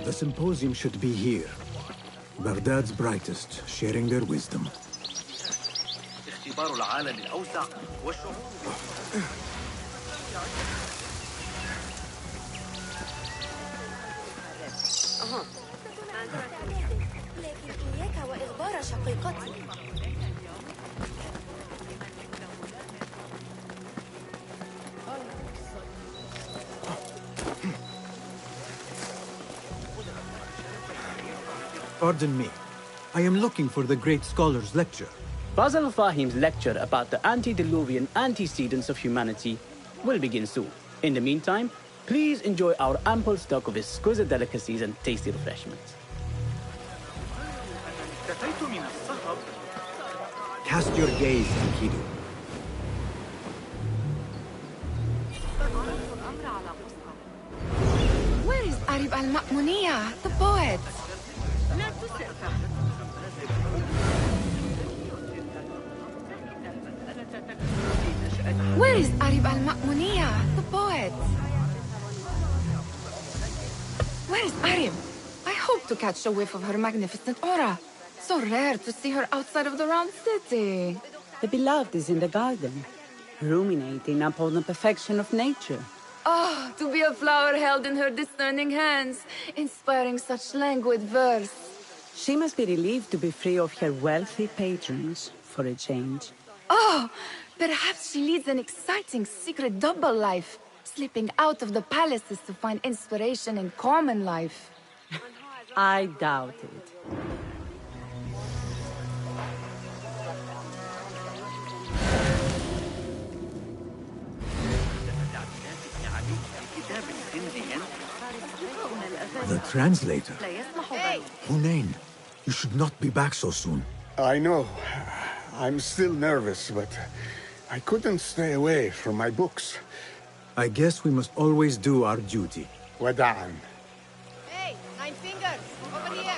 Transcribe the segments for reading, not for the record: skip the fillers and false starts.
The Symposium should be here. Baghdad's brightest, sharing their wisdom. Pardon me. I am looking for the great scholar's lecture. Basil Fahim's lecture about the antediluvian antecedents of humanity will begin soon. In the meantime, please enjoy our ample stock of exquisite delicacies and tasty refreshments. Cast your gaze, Enkidu. Where is Arib al-Ma'muniyah, the poet? Where is Arib al-Ma'muniyah, the poet? Where is Arib? I hope to catch a whiff of her magnificent aura. So rare to see her outside of the round city. The beloved is in the garden, ruminating upon the perfection of nature. Oh, to be a flower held in her discerning hands, inspiring such languid verse. She must be relieved to be free of her wealthy patrons, for a change. Oh, perhaps she leads an exciting secret double life, slipping out of the palaces to find inspiration in common life. I doubt it. The translator? Hunain, you should not be back so soon. I know. I'm still nervous, but I couldn't stay away from my books. I guess we must always do our duty. Wada'an. Hey, 9 fingers, over here.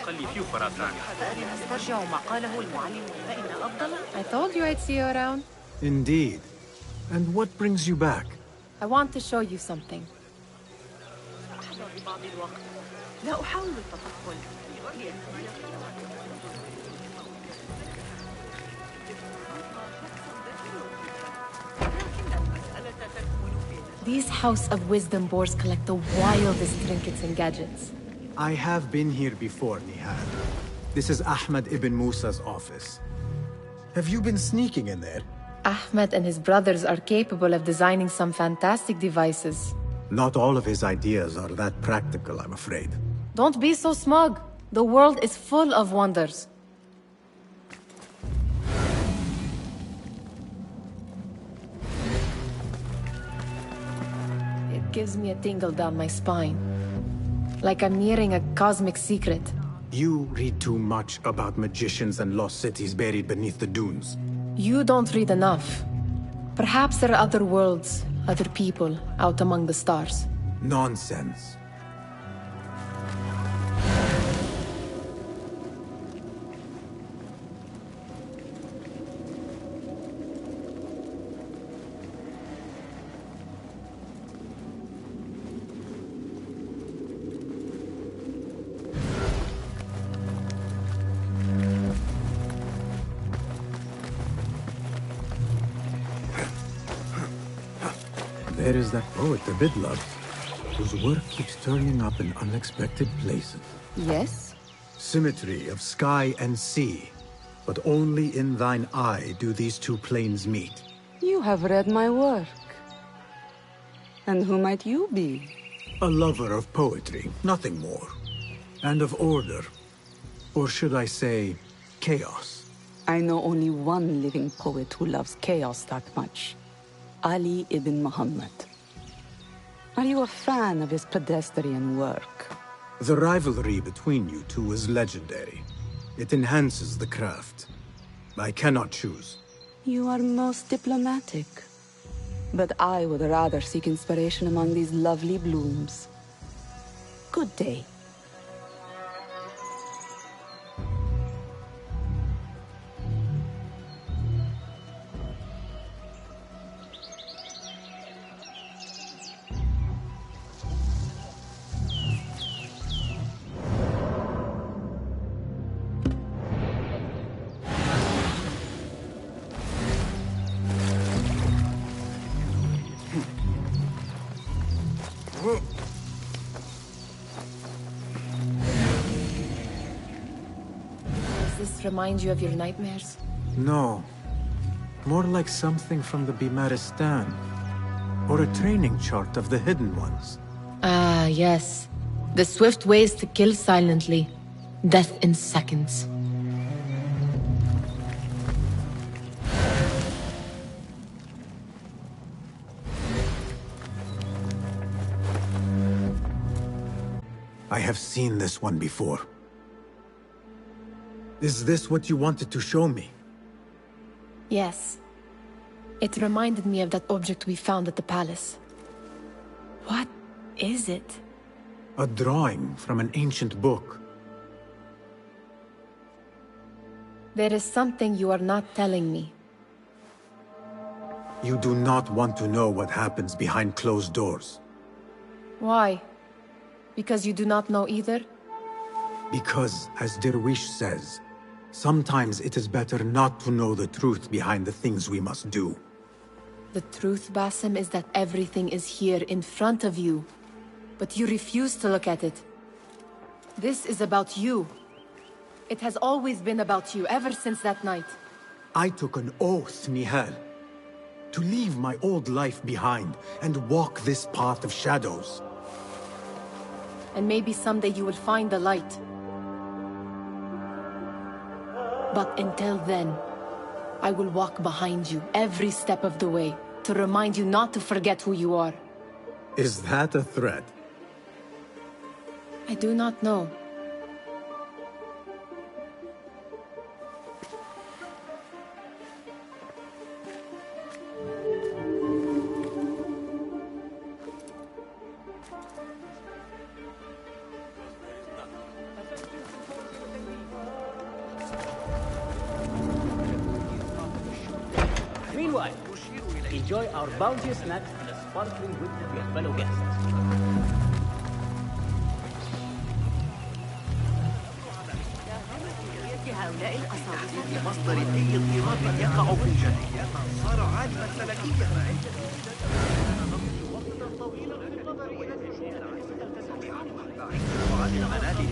I told you I'd see you around. Indeed. And what brings you back? I want to show you something. These House of Wisdom boars collect the wildest trinkets and gadgets. I have been here before, Nihal. This is Ahmed ibn Musa's office. Have you been sneaking in there? Ahmed and his brothers are capable of designing some fantastic devices. Not all of his ideas are that practical, I'm afraid. Don't be so smug. The world is full of wonders. It gives me a tingle down my spine. Like I'm nearing a cosmic secret. You read too much about magicians and lost cities buried beneath the dunes. You don't read enough. Perhaps there are other worlds, other people, out among the stars. Nonsense. There is that poet the bid loves, whose work keeps turning up in unexpected places. Yes? Symmetry of sky and sea, but only in thine eye do these two planes meet. You have read my work. And who might you be? A lover of poetry, nothing more. And of order. Or should I say, chaos. I know only one living poet who loves chaos that much. Ali ibn Muhammad. Are you a fan of his pedestrian work? The rivalry between you two is legendary. It enhances the craft. I cannot choose. You are most diplomatic. But I would rather seek inspiration among these lovely blooms. Good day. this remind you of your nightmares? No. More like something from the Bimaristan. Or a training chart of the Hidden Ones. Ah, yes. The swift ways to kill silently. Death in seconds. I have seen this one before. Is this what you wanted to show me? Yes. It reminded me of that object we found at the palace. What is it? A drawing from an ancient book. There is something you are not telling me. You do not want to know what happens behind closed doors. Why? Because you do not know either? Because, as Derwish says, sometimes it is better not to know the truth behind the things we must do. The truth, Basim, is that everything is here in front of you. But you refuse to look at it. This is about you. It has always been about you, ever since that night. I took an oath, Nihal, to leave my old life behind and walk this path of shadows. And maybe someday you will find the light. But until then, I will walk behind you every step of the way to remind you not to forget who you are. Is that a threat? I do not know. Meanwhile, enjoy our bounteous snacks and a sparkling drink with your fellow guests. هؤلاء القصاص لمصدر أي اضطراب يقع في الجاهلية صار عالما فلكيا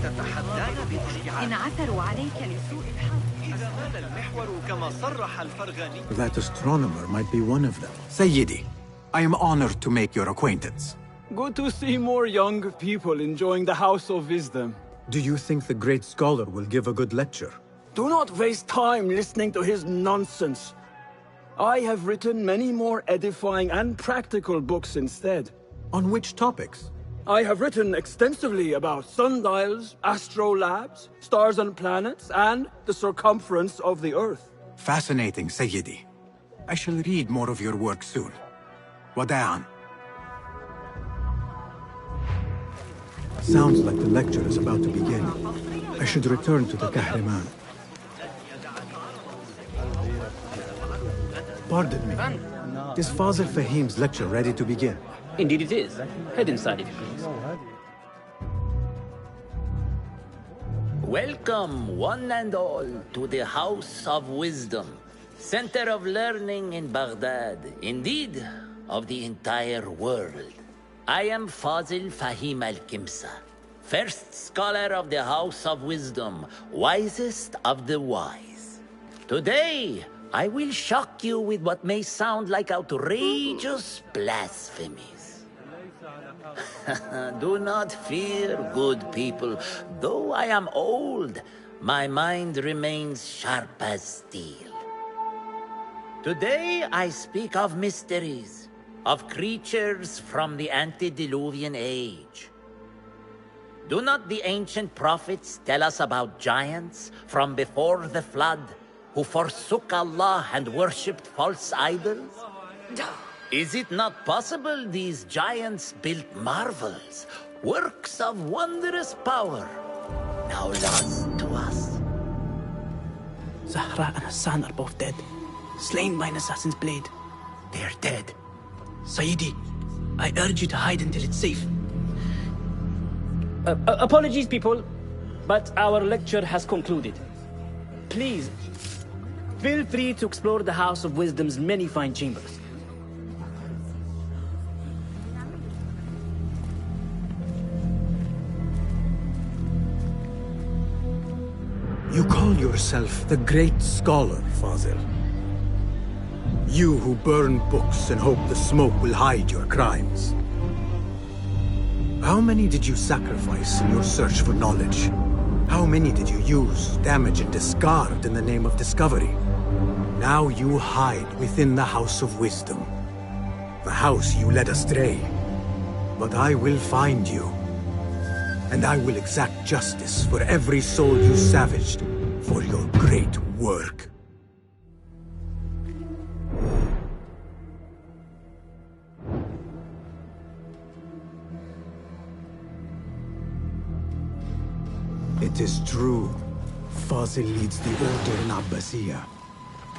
تتحدان بالاشتعال إن عثروا عليك لسوء الحظ إذا مال المحور كما صرح الفرغاني. That astronomer might be one of them. Sayyidi, I am honored to make your acquaintance. Good to see more young people enjoying the House of Wisdom. Do you think the great scholar will give a good lecture? Do not waste time listening to his nonsense. I have written many more edifying and practical books instead. On which topics? I have written extensively about sundials, astrolabes, stars and planets, and the circumference of the Earth. Fascinating, Sayyidi. I shall read more of your work soon. Wada'an. Sounds like the lecture is about to begin. I should return to the Kahraman. Pardon me. Is Fazil Fahim's lecture ready to begin? Indeed it is. Head inside if you please. Welcome, one and all, to the House of Wisdom, center of learning in Baghdad, indeed, of the entire world. I am Fazil Fahim al-Kimsa, first scholar of the House of Wisdom, wisest of the wise. Today, I will shock you with what may sound like outrageous blasphemies. Do not fear, good people. Though I am old, my mind remains sharp as steel. Today I speak of mysteries, of creatures from the antediluvian age. Do not the ancient prophets tell us about giants from before the flood who forsook Allah and worshipped false idols? Is it not possible these giants built marvels, works of wondrous power, now lost to us? Zahra and Hassan are both dead, slain by an assassin's blade. They are dead. Sayyidi, I urge you to hide until it's safe. Apologies, people, but our lecture has concluded. Please, feel free to explore the House of Wisdom's many fine chambers. You call yourself the Great Scholar, Fazil. You who burn books and hope the smoke will hide your crimes. How many did you sacrifice in your search for knowledge? How many did you use, damage, and discard in the name of discovery? Now you hide within the House of Wisdom. The house you led astray. But I will find you. And I will exact justice for every soul you savaged for your great work. It is true. Fazil leads the Order in Abbasiyah.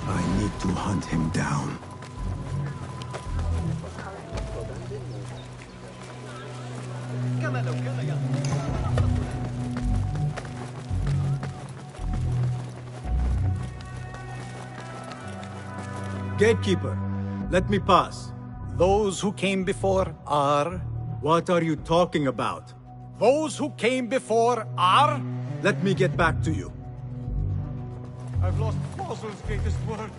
I need to hunt him down. Gatekeeper, let me pass. Those who came before are... What are you talking about? Those who came before are... Let me get back to you. I've lost Fazil's greatest work.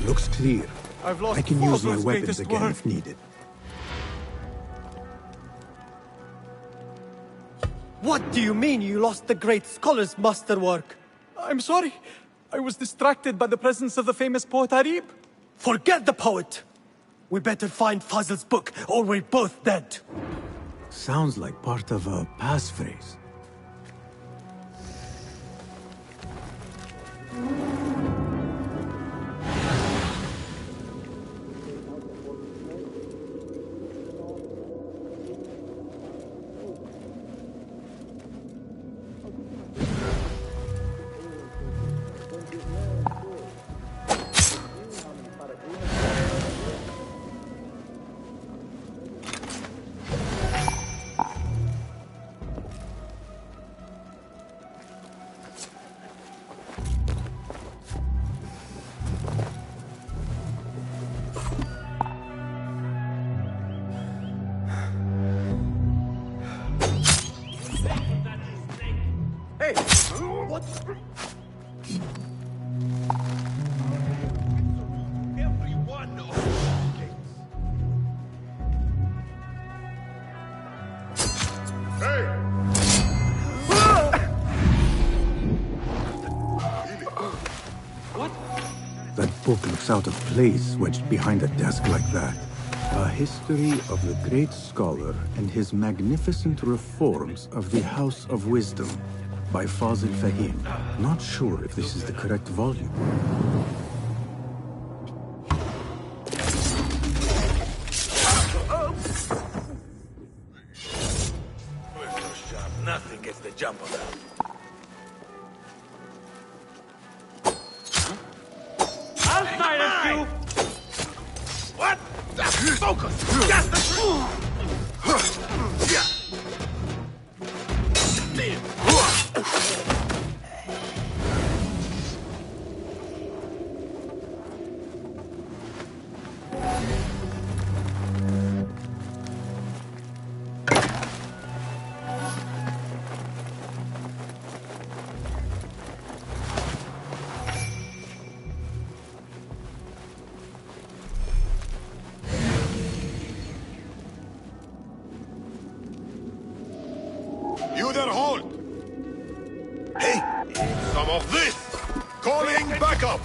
Looks clear. I can use my weapons again work. if needed. What do you mean you lost the great scholar's masterwork? I'm sorry. I was distracted by the presence of the famous poet Arib. Forget the poet! We better find Fazil's book, or we're both dead. Sounds like part of a passphrase. That book looks out of place, wedged behind a desk like that. A history of the great scholar and his magnificent reforms of the House of Wisdom by Fazil Fahim. Not sure if this is the correct volume. Nothing gets the jump on that. What? Focus! Just the You there, hold! Hey! Some of this! Calling backup!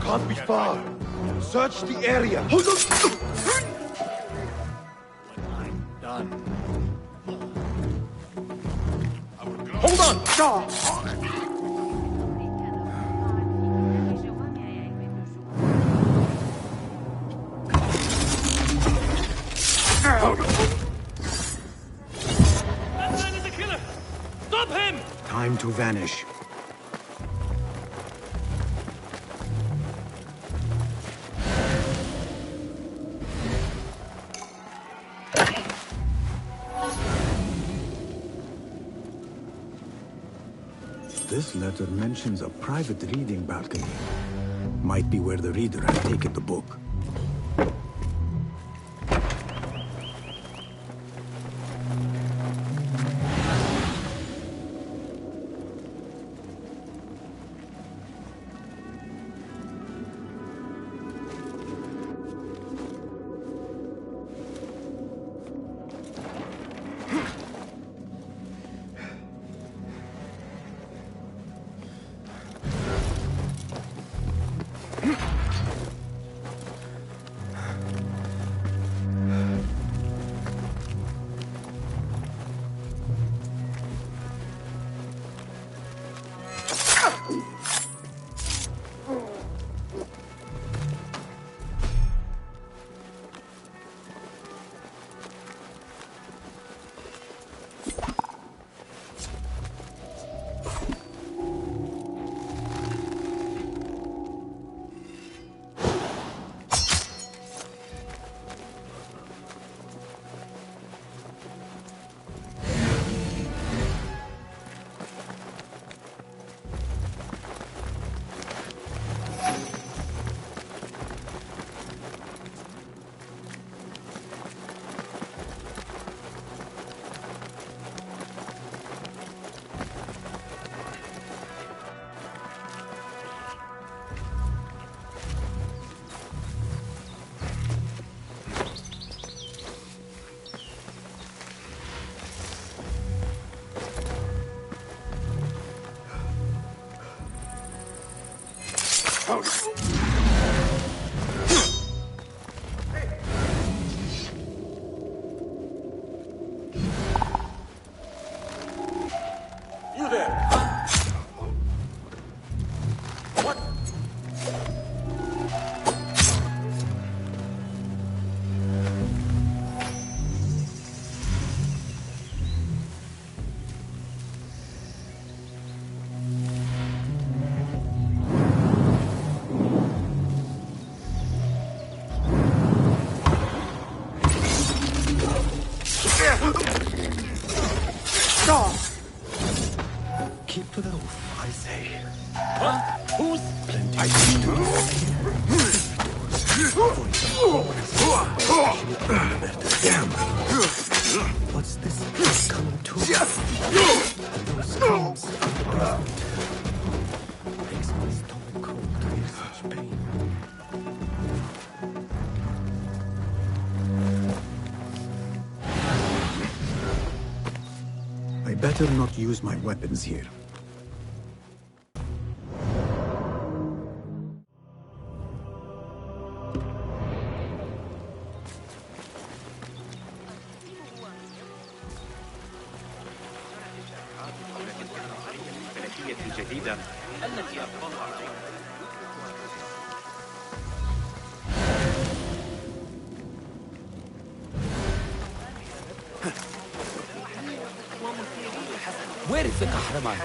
Can't be far. Search the area. Hold on! Done. Hold on! Time to vanish. This letter mentions a private reading balcony. Might be where the reader has taken the book. You there! What? Keep to the roof, I say. What? Who's? Plenty of Damn! What's this coming to? And those screams from the basement. Makes my stomach cold to hear such pain. I better not use my weapons here. الجديدة التي أقامها Where is the Kahraman?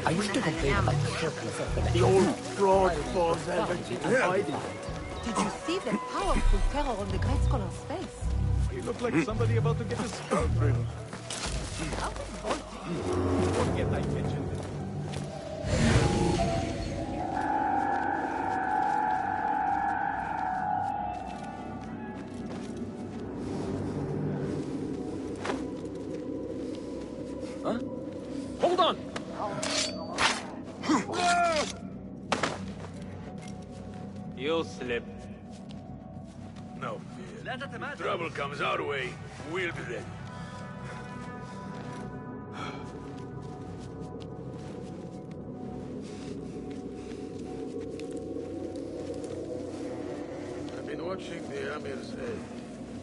I used to complain about the sharpness of the old fraud falls everything hiding. Did you see the powerful terror on the Great Scholar's face? He looked like somebody about to get his skull riddled. Forget I mentioned it. Huh? Hold on! You'll slip. No fear. If trouble comes our way, we'll be ready. I've been watching the Amir's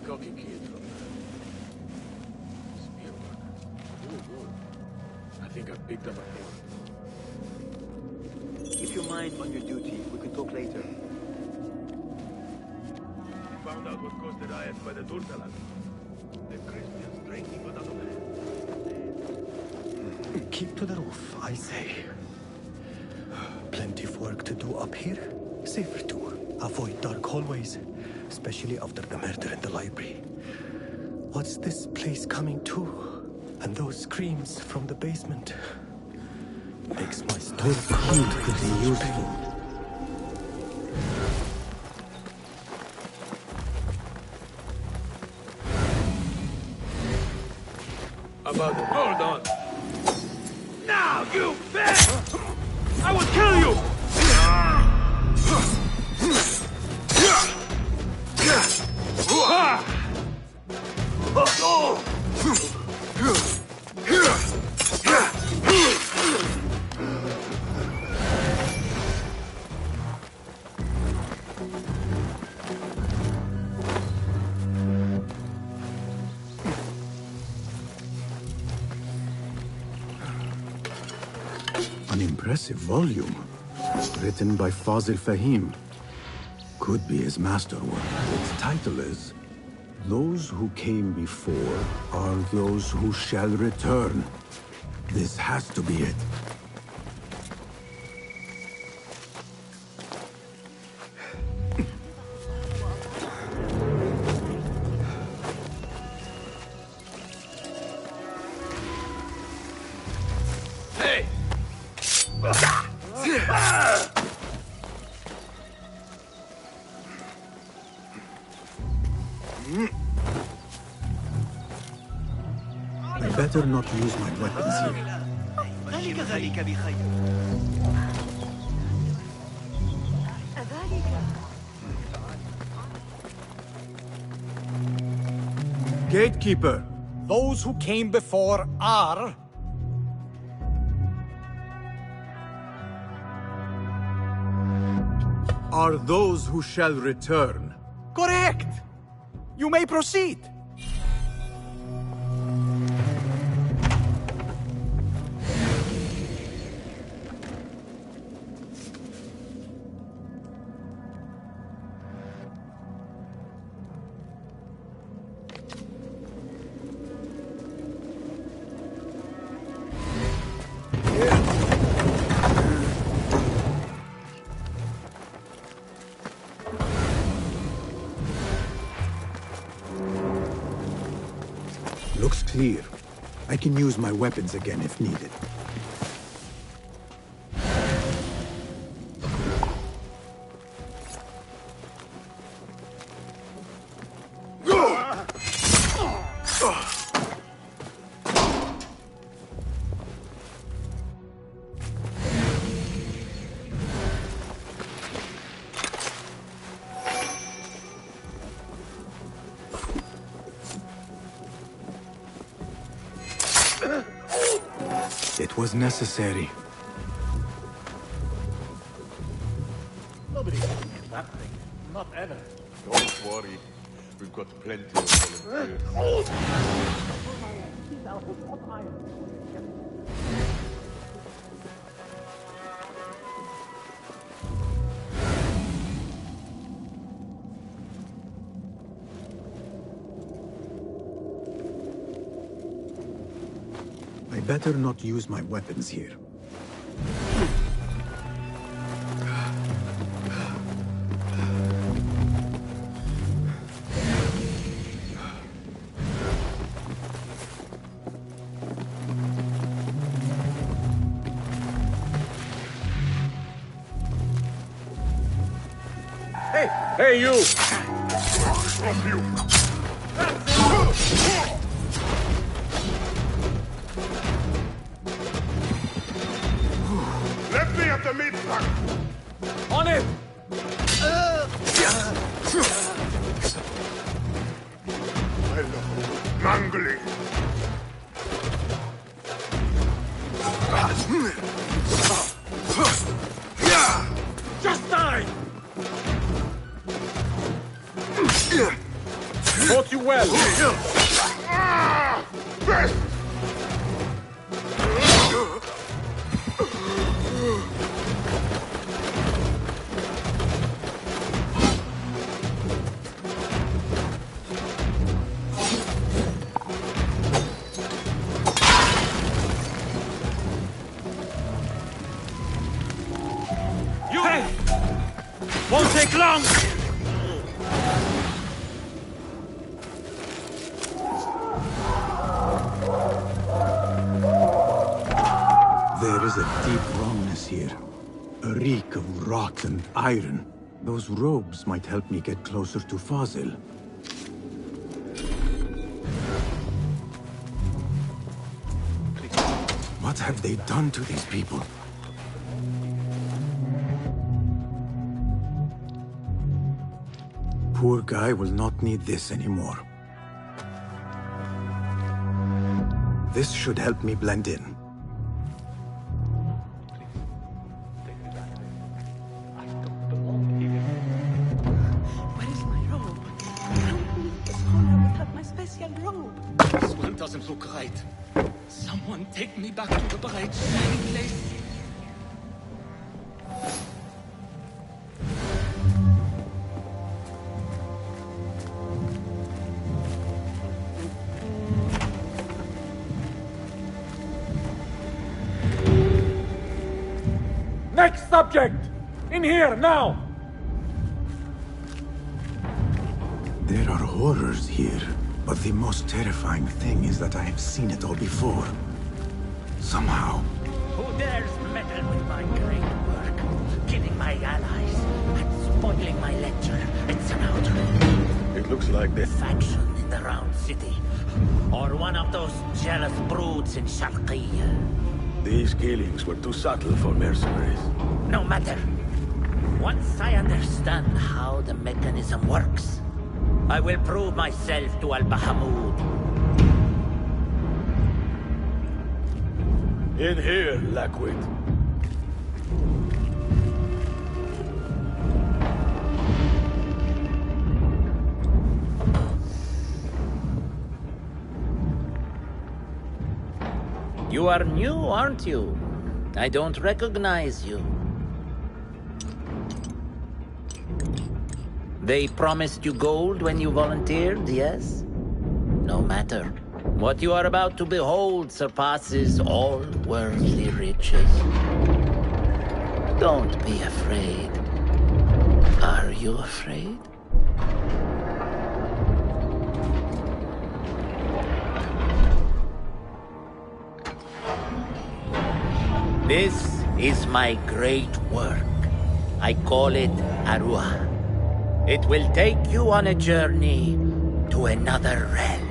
cocky kid from spearwork. Good. I think I've picked up a hint. Keep your mind on your duty. We can talk later. Found out what caused the riots by the Turtalan. The Christians drinking without a man. Keep to the roof, I say. Plenty of work to do up here. Safer too. Avoid dark hallways, especially after the murder in the library. What's this place coming to? And those screams from the basement. Makes my stomach could be useful. Hold on. Now, you bitch! I will kill you! An impressive volume, written by Fazil Fahim. Could be his masterwork. Its title is, Those Who Came Before Are Those Who Shall Return. This has to be it. I better not use my weapons here. Gatekeeper! Those who came before are... Are those who shall return. Correct! You may proceed! Looks clear. I can use my weapons again if needed. It was necessary. Nobody can get that thing. Not ever. Don't worry. We've got plenty of volunteers. I better not use my weapons here. Hey, you! Stop you! Let me at the meat pack! On it! I love mangling. Just die! Fought you well! Best! There is a deep rawness here. A reek of rotten iron. Those robes might help me get closer to Fazil. What have they done to these people? Poor guy will not need this anymore. This should help me blend in. Where is my robe? I don't need this honor without my special robe. This one doesn't look right. Someone take me back to the bright, shining place. Next subject! In here, now! There are horrors here, but the most terrifying thing is that I have seen it all before. Somehow. Who dares meddle with my great work? Killing my allies and spoiling my lecture. It's an outrage. It looks like the faction in the Round City. Or one of those jealous broods in Sharqiyya. These killings were too subtle for mercenaries. No matter. Once I understand how the mechanism works, I will prove myself to Al-Bahamud. In here, Lackwit. You are new, aren't you? I don't recognize you. They promised you gold when you volunteered, yes? No matter. What you are about to behold surpasses all worldly riches. Don't be afraid. Are you afraid? This is my great work. I call it Arwah. It will take you on a journey to another realm.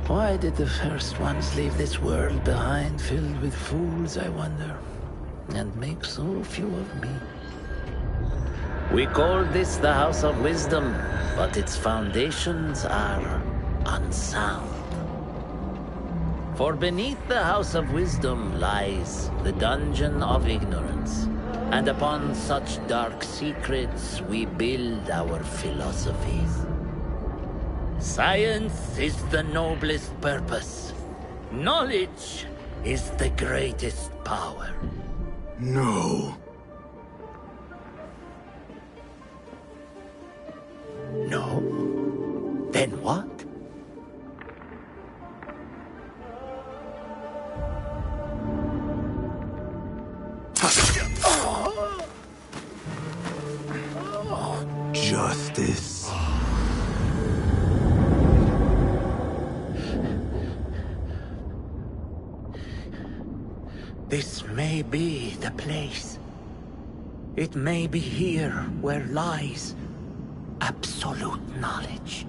Why did the first ones leave this world behind, filled with fools, I wonder, and make so few of me? We call this the House of Wisdom, but its foundations are unsound. For beneath the House of Wisdom lies the Dungeon of Ignorance, and upon such dark secrets we build our philosophies. Science is the noblest purpose. Knowledge is the greatest power. No. No? Then what? Justice. This may be the place. It may be here where lies absolute knowledge.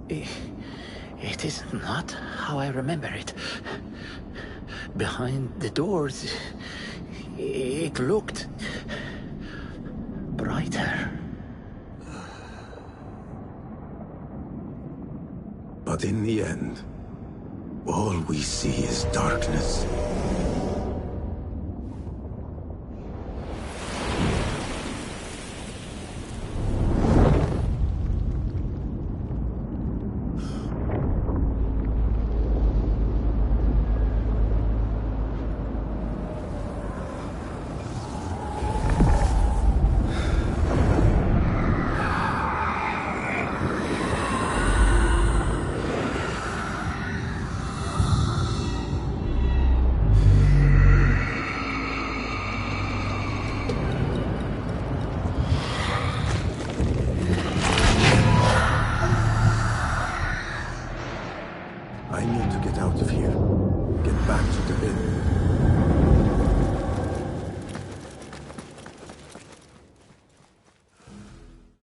It is not how I remember it. Behind the doors, it looked brighter. But in the end, all we see is darkness.